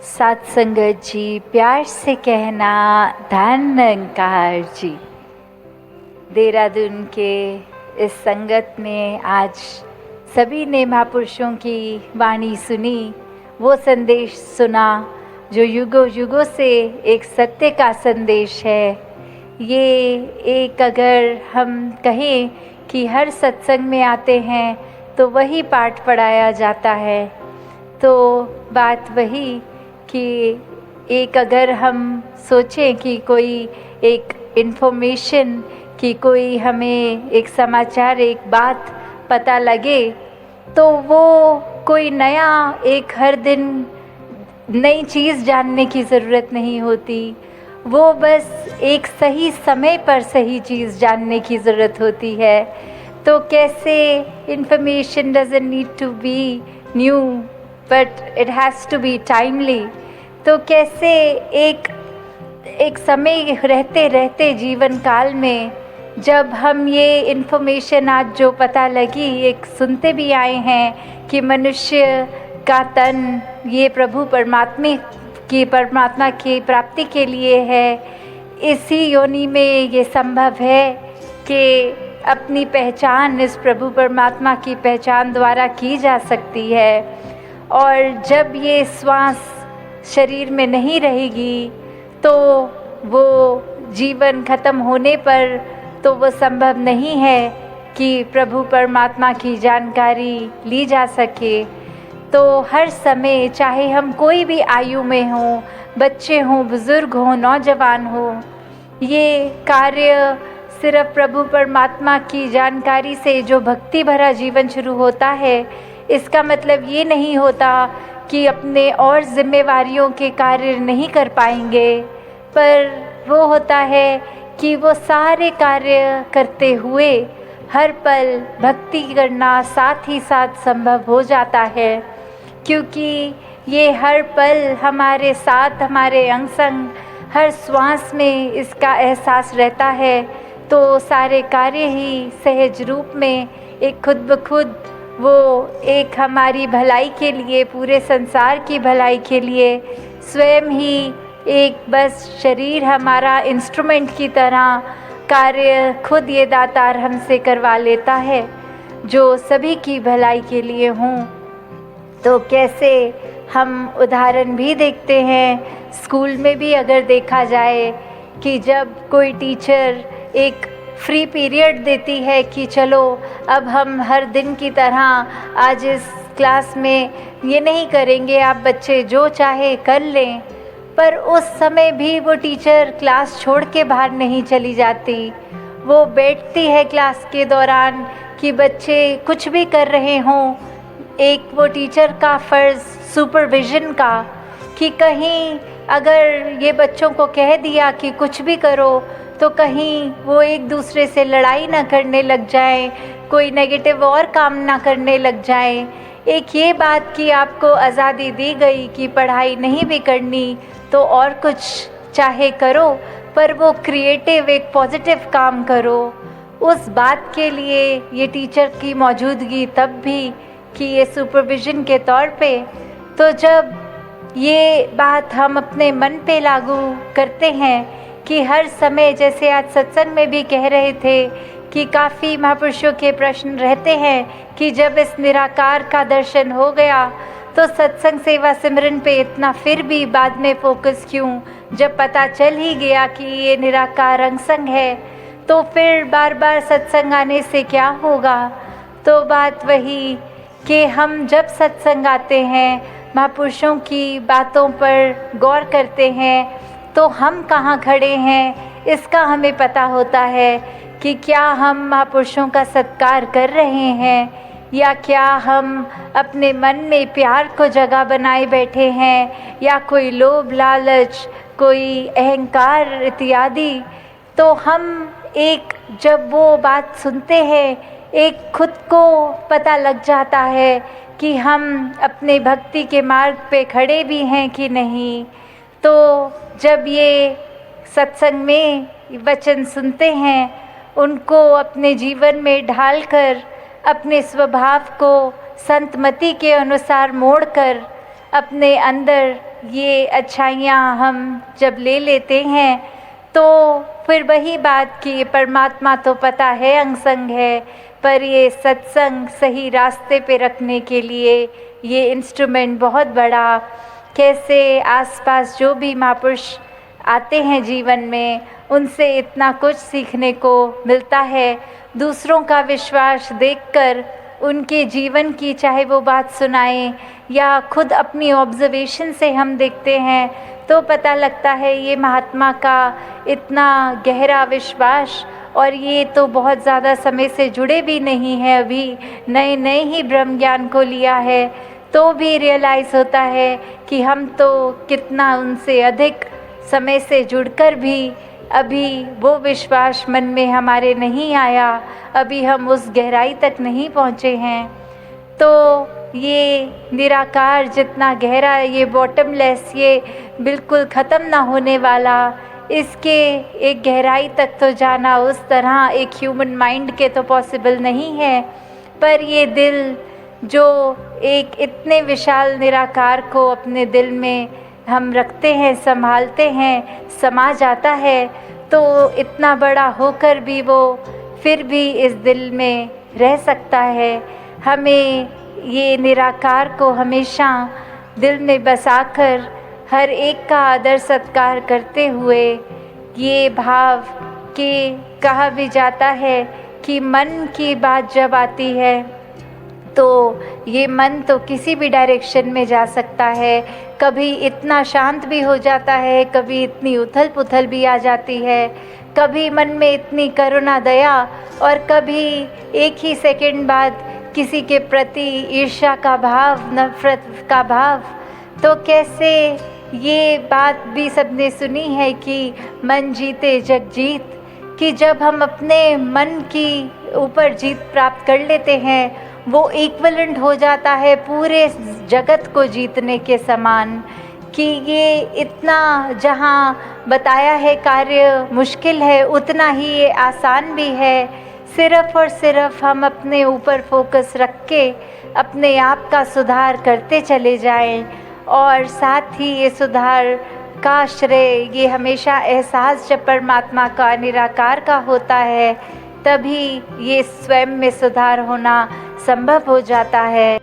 साथ संगत जी, प्यार से कहना धन निरंकार जी। देहरादून के इस संगत में आज सभी ने महापुरुषों की वाणी सुनी, वो संदेश सुना जो युगों युगों से एक सत्य का संदेश है। ये एक अगर हम कहें कि हर सत्संग में आते हैं तो वही पाठ पढ़ाया जाता है, तो बात वही कि एक अगर हम सोचें कि कोई एक इन्फॉर्मेशन कि कोई हमें एक समाचार, एक बात पता लगे, तो वो कोई नया एक हर दिन नई चीज़ जानने की ज़रूरत नहीं होती, वो बस एक सही समय पर सही चीज़ जानने की ज़रूरत होती है। तो कैसे information doesn't need to be new but it has to be timely. तो कैसे एक समय रहते रहते जीवन काल में जब हम ये इन्फॉर्मेशन आज जो पता लगी, एक सुनते भी आए हैं कि मनुष्य का तन ये प्रभु परमात्मा की प्राप्ति के लिए है। इसी योनि में ये संभव है कि अपनी पहचान इस प्रभु परमात्मा की पहचान द्वारा की जा सकती है। और जब ये श्वास शरीर में नहीं रहेगी तो वो जीवन खत्म होने पर तो वो संभव नहीं है कि प्रभु परमात्मा की जानकारी ली जा सके। तो हर समय, चाहे हम कोई भी आयु में हों, बच्चे हों, बुज़ुर्ग हों, नौजवान हों, ये कार्य सिर्फ प्रभु परमात्मा की जानकारी से जो भक्ति भरा जीवन शुरू होता है, इसका मतलब ये नहीं होता कि अपने और जिम्मेवारियों के कार्य नहीं कर पाएंगे, पर वो होता है कि वो सारे कार्य करते हुए हर पल भक्ति करना साथ ही साथ संभव हो जाता है, क्योंकि ये हर पल हमारे साथ, हमारे अंग संग, हर श्वास में इसका एहसास रहता है। तो सारे कार्य ही सहज रूप में एक खुद ब खुद वो एक हमारी भलाई के लिए, पूरे संसार की भलाई के लिए स्वयं ही एक बस शरीर हमारा इंस्ट्रूमेंट की तरह कार्य खुद ये दातार हमसे करवा लेता है, जो सभी की भलाई के लिए हों। तो कैसे हम उदाहरण भी देखते हैं स्कूल में भी, अगर देखा जाए कि जब कोई टीचर एक फ्री पीरियड देती है कि चलो अब हम हर दिन की तरह आज इस क्लास में ये नहीं करेंगे, आप बच्चे जो चाहे कर लें, पर उस समय भी वो टीचर क्लास छोड़ के बाहर नहीं चली जाती। वो बैठती है क्लास के दौरान कि बच्चे कुछ भी कर रहे हों, एक वो टीचर का फ़र्ज़ सुपरविज़न का, कि कहीं अगर ये बच्चों को कह दिया कि कुछ भी करो तो कहीं वो एक दूसरे से लड़ाई ना करने लग जाएं, कोई नेगेटिव और काम ना करने लग जाएं। एक ये बात कि आपको आज़ादी दी गई कि पढ़ाई नहीं भी करनी तो और कुछ चाहे करो, पर वो क्रिएटिव एक पॉजिटिव काम करो। उस बात के लिए ये टीचर की मौजूदगी तब भी कि ये सुपरविज़न के तौर पे। तो जब ये बात हम अपने मन पे लागू करते हैं कि हर समय, जैसे आज सत्संग में भी कह रहे थे कि काफ़ी महापुरुषों के प्रश्न रहते हैं कि जब इस निराकार का दर्शन हो गया तो सत्संग सेवा सिमरन पे इतना फिर भी बाद में फोकस क्यों, जब पता चल ही गया कि ये निराकार अंगसंग है तो फिर बार बार सत्संग आने से क्या होगा। तो बात वही कि हम जब सत्संग आते हैं, महापुरुषों की बातों पर गौर करते हैं, तो हम कहाँ खड़े हैं इसका हमें पता होता है कि क्या हम महापुरुषों का सत्कार कर रहे हैं या क्या हम अपने मन में प्यार को जगह बनाए बैठे हैं, या कोई लोभ लालच, कोई अहंकार इत्यादि। तो हम एक जब वो बात सुनते हैं, एक खुद को पता लग जाता है कि हम अपने भक्ति के मार्ग पे खड़े भी हैं कि नहीं। तो जब ये सत्संग में वचन सुनते हैं, उनको अपने जीवन में ढालकर अपने स्वभाव को संतमति के अनुसार मोड़कर अपने अंदर ये अच्छाइयाँ हम जब ले लेते हैं तो फिर वही बात कि परमात्मा तो पता है अंग संग है, पर ये सत्संग सही रास्ते पे रखने के लिए ये इंस्ट्रूमेंट बहुत बड़ा, कैसे आसपास जो भी महापुरुष आते हैं जीवन में उनसे इतना कुछ सीखने को मिलता है। दूसरों का विश्वास देखकर उनके जीवन की चाहे वो बात सुनाएं या खुद अपनी ऑब्जर्वेशन से हम देखते हैं तो पता लगता है ये महात्मा का इतना गहरा विश्वास, और ये तो बहुत ज़्यादा समय से जुड़े भी नहीं हैं, अभी नए नए ही ब्रह्म ज्ञान को लिया है, तो भी रियलाइज़ होता है कि हम तो कितना उनसे अधिक समय से जुड़कर भी अभी वो विश्वास मन में हमारे नहीं आया, अभी हम उस गहराई तक नहीं पहुँचे हैं। तो ये निराकार जितना गहरा, ये बॉटमलेस, ये बिल्कुल ख़त्म ना होने वाला, इसके एक गहराई तक तो जाना उस तरह एक ह्यूमन माइंड के तो पॉसिबल नहीं है, पर ये दिल जो एक इतने विशाल निराकार को अपने दिल में हम रखते हैं, संभालते हैं, समा जाता है, तो इतना बड़ा होकर भी वो फिर भी इस दिल में रह सकता है। हमें ये निराकार को हमेशा दिल में बसाकर हर एक का आदर सत्कार करते हुए, ये भाव कि कहा भी जाता है कि मन की बात जब आती है तो ये मन तो किसी भी डायरेक्शन में जा सकता है, कभी इतना शांत भी हो जाता है, कभी इतनी उथल पुथल भी आ जाती है, कभी मन में इतनी करुणा दया, और कभी एक ही सेकंड बाद किसी के प्रति ईर्ष्या का भाव, नफरत का भाव। तो कैसे ये बात भी सबने सुनी है कि मन जीते जग जीत, कि जब हम अपने मन की ऊपर जीत प्राप्त कर लेते हैं वो इक्विवेलेंट हो जाता है पूरे जगत को जीतने के समान, कि ये इतना जहाँ बताया है कार्य मुश्किल है उतना ही ये आसान भी है। सिर्फ़ और सिर्फ हम अपने ऊपर फोकस रख के अपने आप का सुधार करते चले जाएं, और साथ ही ये सुधार का श्रेय ये हमेशा एहसास जब परमात्मा का, निराकार का होता है, तभी ये स्वयं में सुधार होना संभव हो जाता है।